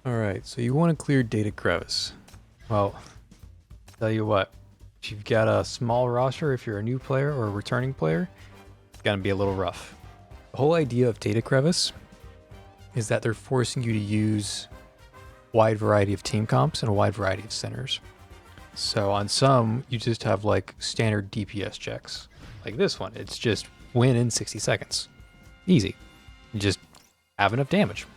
Alright, so you want to clear data crevice. Well, tell you what, if you've got a small roster, if you're a new player or a returning player, it's gonna be a little rough. The whole idea of data crevice is that they're forcing you to use a wide variety of team comps and a wide variety of centers. So on some, you just have like standard DPS checks. Like this one, it's just win in 60 seconds. Easy. You just have enough damage.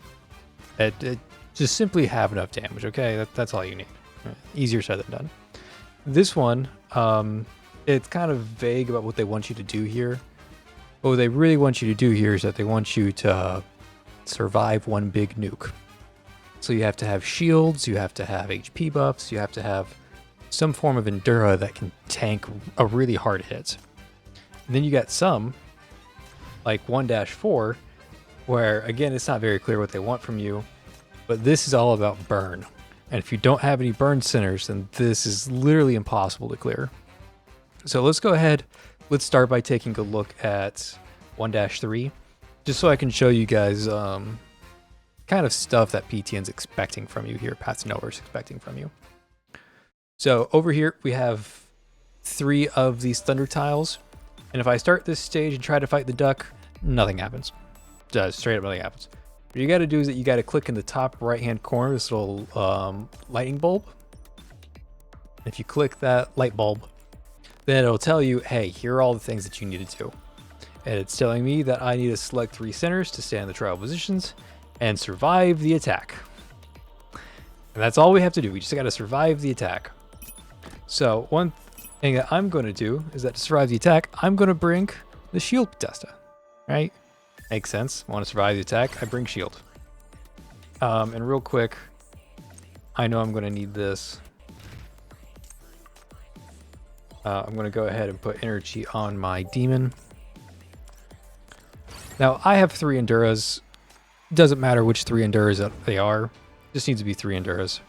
Just simply have enough damage, okay? That's all you need. Easier said than done. This one, it's kind of vague about what they want you to do here. But what they really want you to do here is that they want you to survive one big nuke. So you have to have shields, you have to have HP buffs, you have to have some form of Endura that can tank a really hard hit. And then you got some, like 1-4, where again, it's not very clear what they want from you. But this is all about burn. And if you don't have any burn centers, then this is literally impossible to clear. So let's go ahead. Let's start by taking a look at 1-3, just so I can show you guys kind of stuff that PTN's expecting from you here, Path to Nowhere's expecting from you. So over here, we have 3 of these thunder tiles. And if I start this stage and try to fight the duck, nothing happens. Just straight up nothing happens. What you got to do is that you got to click in the top right hand corner, this little lightning bulb. If you click that light bulb, then it'll tell you, hey, here are all the things that you need to do. And it's telling me that I need to select 3 centers to stay in the trial positions and survive the attack. And that's all we have to do. We just got to survive the attack. So one thing that I'm going to do is that to survive the attack, I'm going to bring the shield potesta, right? Makes sense. I want to survive the attack, I bring shield. And real quick, I know I'm going to need this. I'm going to go ahead and put energy on my demon. Now, I have 3 Enduras. Doesn't matter which 3 Enduras that they are. Just needs to be 3 Enduras.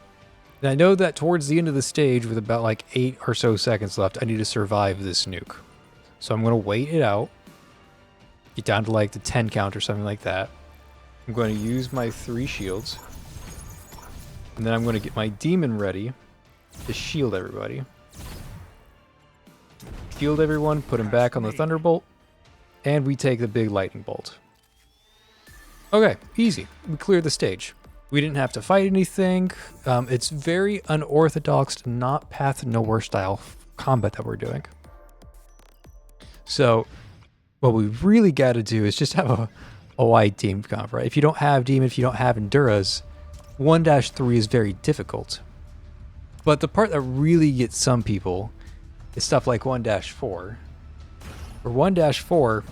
And I know that towards the end of the stage, with about like 8 or so seconds left, I need to survive this nuke. So I'm going to wait it out. Get down to like the 10 count or something like that. I'm going to use my 3 shields. And then I'm going to get my demon ready to shield everybody. Shield everyone, put him back on the thunderbolt. And we take the big lightning bolt. Okay, easy. We cleared the stage. We didn't have to fight anything. It's very unorthodox, not Path to Nowhere style combat that we're doing. So what we really got to do is just have a wide team comp, right? If you don't have demon, if you don't have Enduras, 1-3 is very difficult. But the part that really gets some people is stuff like 1-4. Where 1-4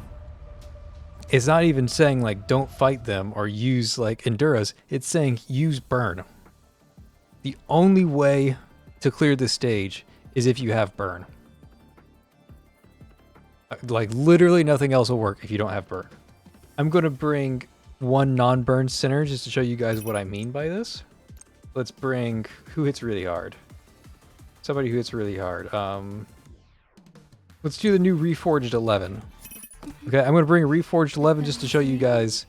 is not even saying like don't fight them or use like Enduras, it's saying use burn. The only way to clear this stage is if you have burn. Like literally nothing else will work if you don't have burn. I'm going to bring 1 non-burn center just to show you guys what I mean by this. Let's bring who hits really hard. Somebody who hits really hard. Let's do the new Reforged 11. Okay, I'm going to bring a Reforged 11 just to show you guys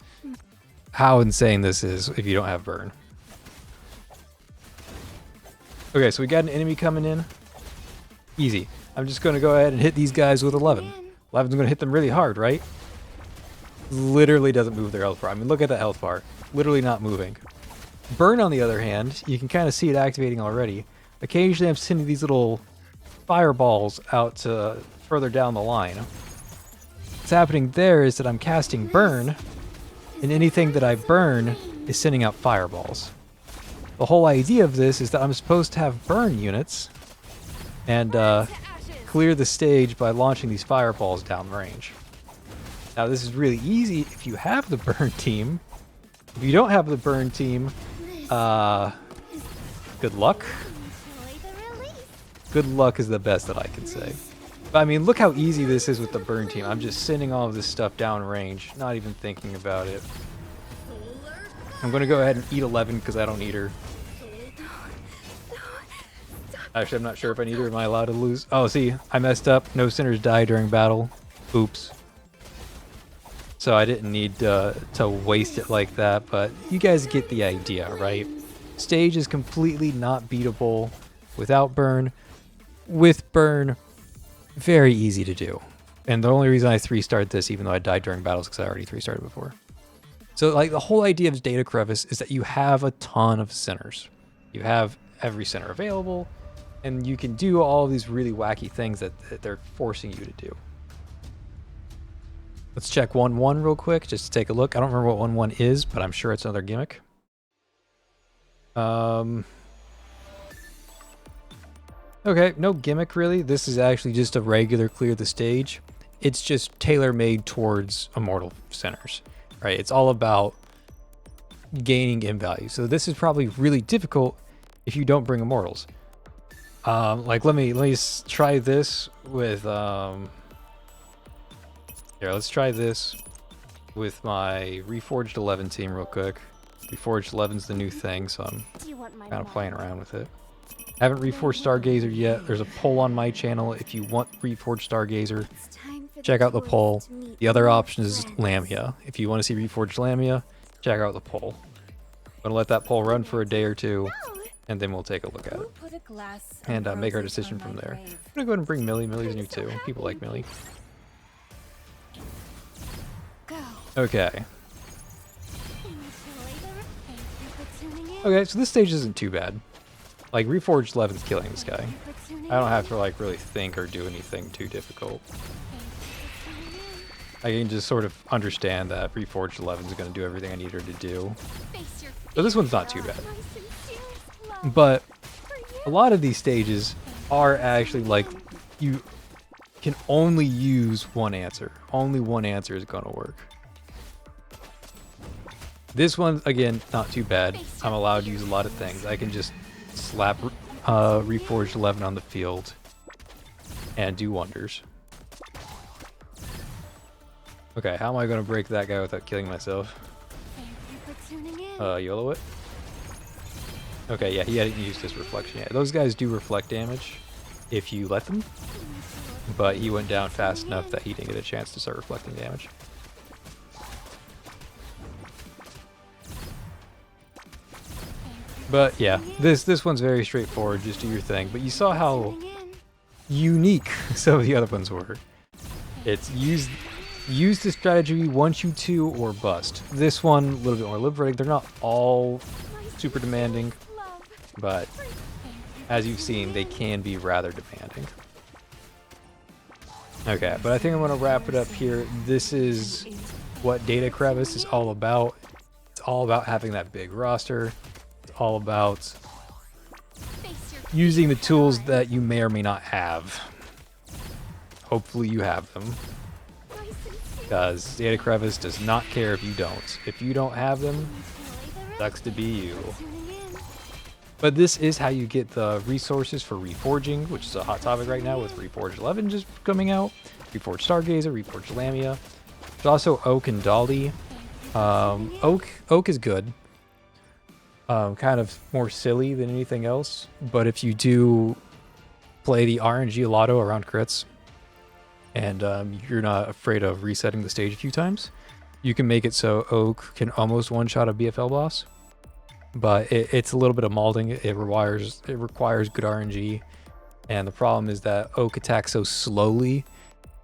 how insane this is if you don't have burn. Okay, so we got an enemy coming in. Easy. I'm just going to go ahead and hit these guys with 11. 11's going to hit them really hard, right? Literally doesn't move their health bar. I mean, look at that health bar. Literally not moving. Burn, on the other hand, you can kind of see it activating already. Occasionally I'm sending these little fireballs out to further down the line. What's happening there is that I'm casting burn, and anything that I burn is sending out fireballs. The whole idea of this is that I'm supposed to have burn units and clear the stage by launching these fireballs down range. Now this is really easy if you have the burn team. If you don't have the burn team, good luck. Good luck is the best that I can say. But I mean, look how easy this is with the burn team. I'm just sending all of this stuff down range, not even thinking about it. I'm going to go ahead and eat 11 because I don't need her. Actually, I'm not sure if I need her. Am I allowed to lose? Oh, see, I messed up. No sinners die during battle. Oops. So I didn't need to waste it like that, but you guys get the idea, right? Stage is completely not beatable without burn. With burn, very easy to do. And the only reason I 3-starred this, even though I died during battles, because I already 3-starred before. So like the whole idea of Data Crevice is that you have a ton of centers. You have every center available, and you can do all these really wacky things that they're forcing you to do. Let's check 1-1 real quick, just to take a look. I don't remember what 1-1 is, but I'm sure it's another gimmick. Okay, no gimmick really. This is actually just a regular clear the stage. It's just tailor-made towards immortal centers, right? It's all about gaining in value. So this is probably really difficult if you don't bring immortals. Like let me try this with here, let's try this with my Reforged 11 team real quick. Reforged 11's the new thing, so I'm kind of playing around with it. Haven't Reforged Stargazer yet. There's a poll on my channel. If you want Reforged Stargazer, check out the poll. The other option is Lamia. If you want to see Reforged Lamia, check out the poll. I'm going to let that poll run for a day or two, and then we'll take a look at it. And make our decision from there. I'm going to go ahead and bring Millie. Millie's new too. People like Millie. Okay. Okay, so this stage isn't too bad. Like, Reforged 11's killing this guy. I don't have to, like, really think or do anything too difficult. I can just sort of understand that Reforged 11's going to do everything I need her to do. So this one's not too bad. But a lot of these stages are actually, like, you can only use one answer. Only one answer is going to work. This one, again, not too bad. I'm allowed to use a lot of things. I can just slap Reforged 11 on the field and do wonders. Okay, how am I going to break that guy without killing myself? YOLO it? Okay, yeah, he hadn't used his reflection yet. Those guys do reflect damage if you let them, but he went down fast enough that he didn't get a chance to start reflecting damage. But yeah, this one's very straightforward, just do your thing. But you saw how unique some of the other ones were. It's use the strategy we want you to or bust. This one, a little bit more liberating. They're not all super demanding, but as you've seen, they can be rather demanding. Okay, but I think I'm going to wrap it up here. This is what Data Crevice is all about. It's all about having that big roster. All about using the tools that you may or may not have. Hopefully you have them, because Data Crevice does not care if you don't. If you don't have them, sucks to be you. But this is how you get the resources for reforging, which is a hot topic right now with Reforged 11 just coming out, Reforged Stargazer, Reforged Lamia. There's also Oak and Dolly. Oak is good. Kind of more silly than anything else, but if you do play the RNG lotto around crits, and you're not afraid of resetting the stage a few times, you can make it so Oak can almost one-shot a BFL boss, but it's a little bit of molding. It requires good RNG, and the problem is that Oak attacks so slowly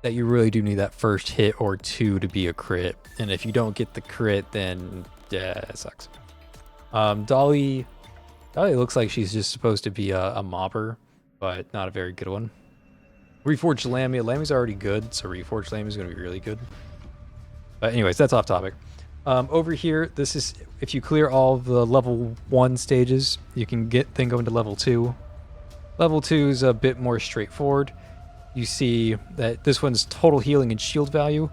that you really do need that first hit or two to be a crit, and if you don't get the crit, then yeah, it sucks. Dolly looks like she's just supposed to be a mobber, but not a very good one. Reforged Lamia. Lamia's already good, so Reforged Lamia is going to be really good. But anyways, that's off topic. Over here, this is if you clear all of the level 1 stages, you can then go into level 2. Level 2 is a bit more straightforward. You see that this one's total healing and shield value.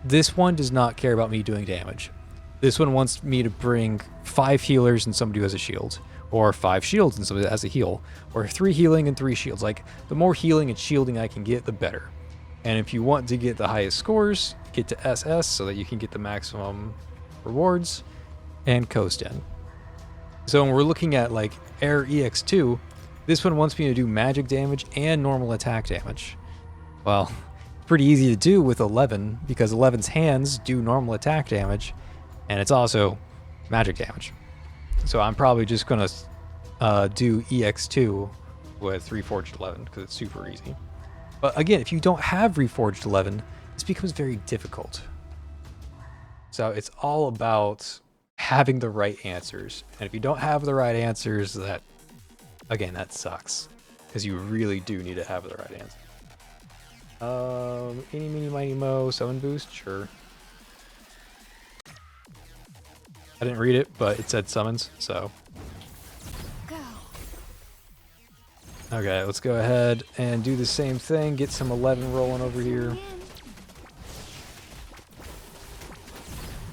This one does not care about me doing damage. This one wants me to bring 5 healers and somebody who has a shield, or 5 shields and somebody that has a heal, or 3 healing and 3 shields. Like, the more healing and shielding I can get, the better. And if you want to get the highest scores, get to SS so that you can get the maximum rewards and coast in. So when we're looking at like Air EX2, this one wants me to do magic damage and normal attack damage. Well, pretty easy to do with 11 because 11's hands do normal attack damage, and it's also magic damage. So I'm probably just going to do EX2 with Reforged 11 because it's super easy. But again, if you don't have Reforged 11, this becomes very difficult. So it's all about having the right answers. And if you don't have the right answers, that sucks. Because you really do need to have the right answer. Eeny, meeny, miny, mo, summon boost, sure. I didn't read it, but it said summons, so. Okay, let's go ahead and do the same thing. Get some 11 rolling over here.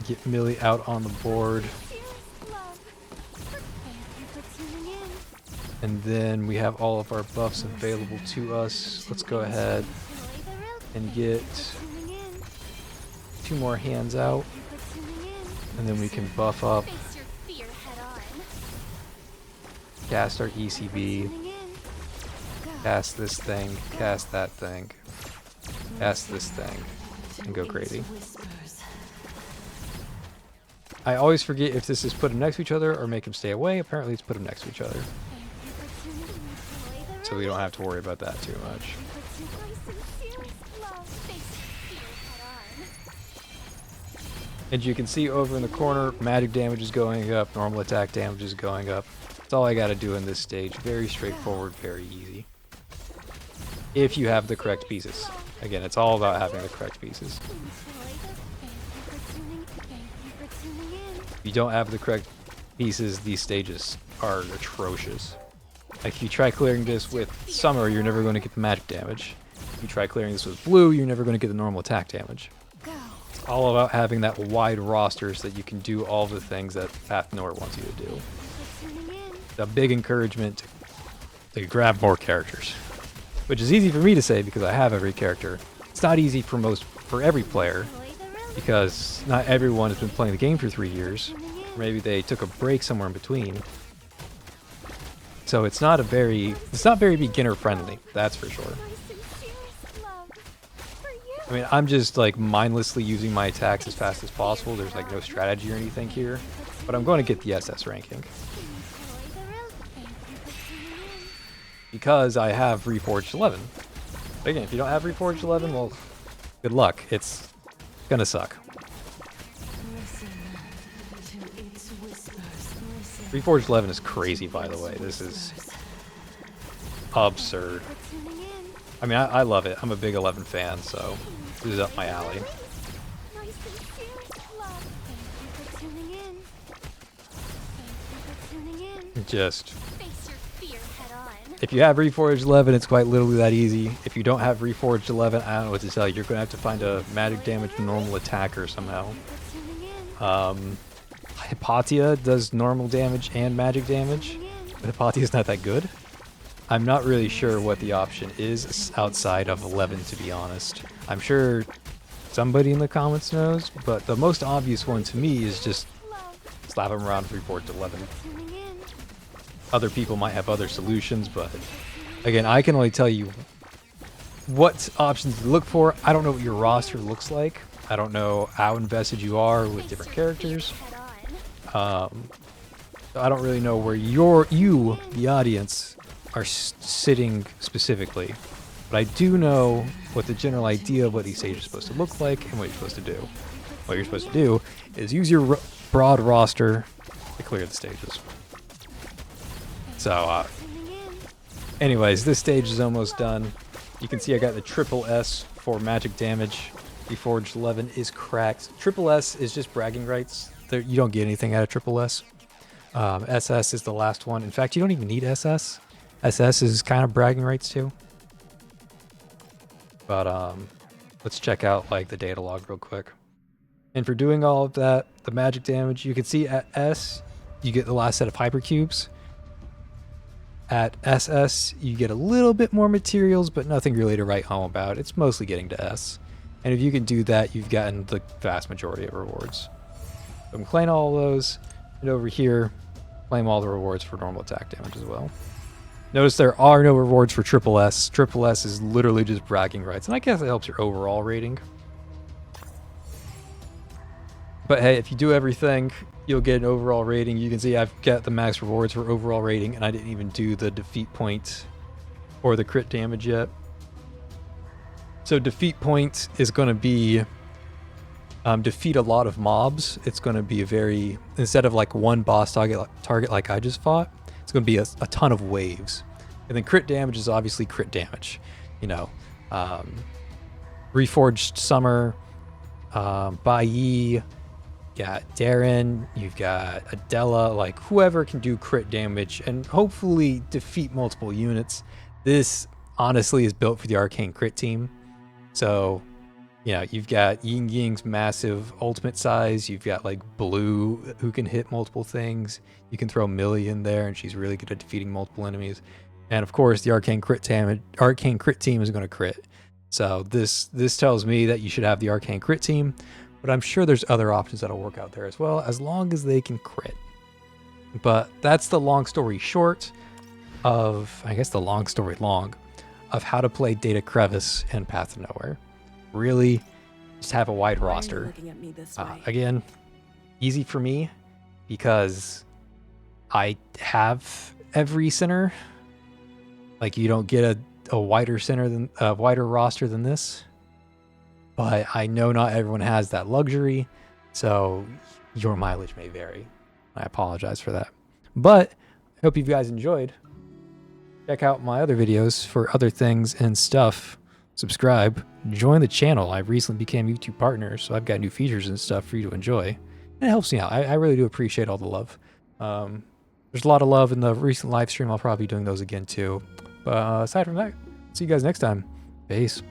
Get Millie out on the board. And then we have all of our buffs available to us. Let's go ahead and get 2 more hands out. And then we can buff up. Cast our ECB. Cast this thing. Cast that thing. Cast this thing. And go crazy. I always forget if this is put them next to each other or make them stay away. Apparently it's put them next to each other. So we don't have to worry about that too much. And you can see over in the corner, magic damage is going up, normal attack damage is going up. That's all I gotta do in this stage. Very straightforward, very easy. If you have the correct pieces. Again, it's all about having the correct pieces. If you don't have the correct pieces, these stages are atrocious. Like if you try clearing this with Summer, you're never going to get the magic damage. If you try clearing this with Blue, you're never going to get the normal attack damage. It's all about having that wide roster so that you can do all the things that Path Nor wants you to do. It's a big encouragement to grab more characters. Which is easy for me to say because I have every character. It's not easy for every player because not everyone has been playing the game for 3 years. Maybe they took a break somewhere in between. So it's not very beginner friendly, that's for sure. I mean, I'm just like mindlessly using my attacks as fast as possible. There's like no strategy or anything here, but I'm going to get the SS ranking. Because I have Reforged 11. But again, if you don't have Reforged 11, well, good luck. It's gonna suck. Reforged 11 is crazy, by the way. This is absurd. I mean, I love it. I'm a big 11 fan, so this is up my alley. Just... if you have Reforged 11, it's quite literally that easy. If you don't have Reforged 11, I don't know what to tell you. You're going to have to find a magic damage normal attacker somehow. Hypatia does normal damage and magic damage, but Hypatia is not that good. I'm not really sure what the option is outside of 11, to be honest. I'm sure somebody in the comments knows, but the most obvious one to me is just slap him around with Reforged 11. Other people might have other solutions, but again, I can only tell you what options to look for. I don't know what your roster looks like. I don't know how invested you are with different characters. I don't really know where you, the audience, are sitting specifically. But I do know what the general idea of what these stages are supposed to look like and what you're supposed to do. What you're supposed to do is use your broad roster to clear the stages. So, anyways, this stage is almost done. You can see I got the triple S for magic damage. Reforged 11 is cracked. Triple S is just bragging rights. You don't get anything out of triple S. SS is the last one. In fact, you don't even need SS. SS is kind of bragging rights too. But let's check out like the data log real quick. And for doing all of that, the magic damage, you can see at S, you get the last set of hypercubes. At SS, you get a little bit more materials, but nothing really to write home about. It's mostly getting to S. And if you can do that, you've gotten the vast majority of rewards. So I'm claim all of those, and over here, claim all the rewards for normal attack damage as well. Notice there are no rewards for triple S. Triple S is literally just bragging rights, and I guess it helps your overall rating. But hey, if you do everything, you'll get an overall rating. You can see I've got the max rewards for overall rating, and I didn't even do the defeat point or the crit damage yet. So defeat point is going to be defeat a lot of mobs. It's going to be a very, instead of like one boss target like I just fought, it's going to be a ton of waves. And then crit damage is obviously crit damage. You know, Reforged Summer, Bai Yi, got Darren, you've got Adela, like whoever can do crit damage and hopefully defeat multiple units. This honestly is built for the ArcaneCrit team. So, you know, you've got Yingying's massive ultimate size. You've got like Blue who can hit multiple things. You can throw Millie in there and she's really good at defeating multiple enemies. And of course, the ArcaneCrit team is going to crit. So this tells me that you should have the ArcaneCrit team, but I'm sure there's other options that'll work out there as well, as long as they can crit. But that's the long story short of, I guess the long story long, of how to play Data Crevice and Path to Nowhere. Really, just have a wide roster. Again, easy for me because I have every center. Like you don't get a wider center than a wider roster than this. But I know not everyone has that luxury, so your mileage may vary. I apologize for that. But I hope you guys enjoyed. Check out my other videos for other things and stuff. Subscribe, join the channel. I recently became YouTube partner, so I've got new features and stuff for you to enjoy. And it helps me out. I really do appreciate all the love. There's a lot of love in the recent live stream. I'll probably be doing those again too. But aside from that, see you guys next time. Peace.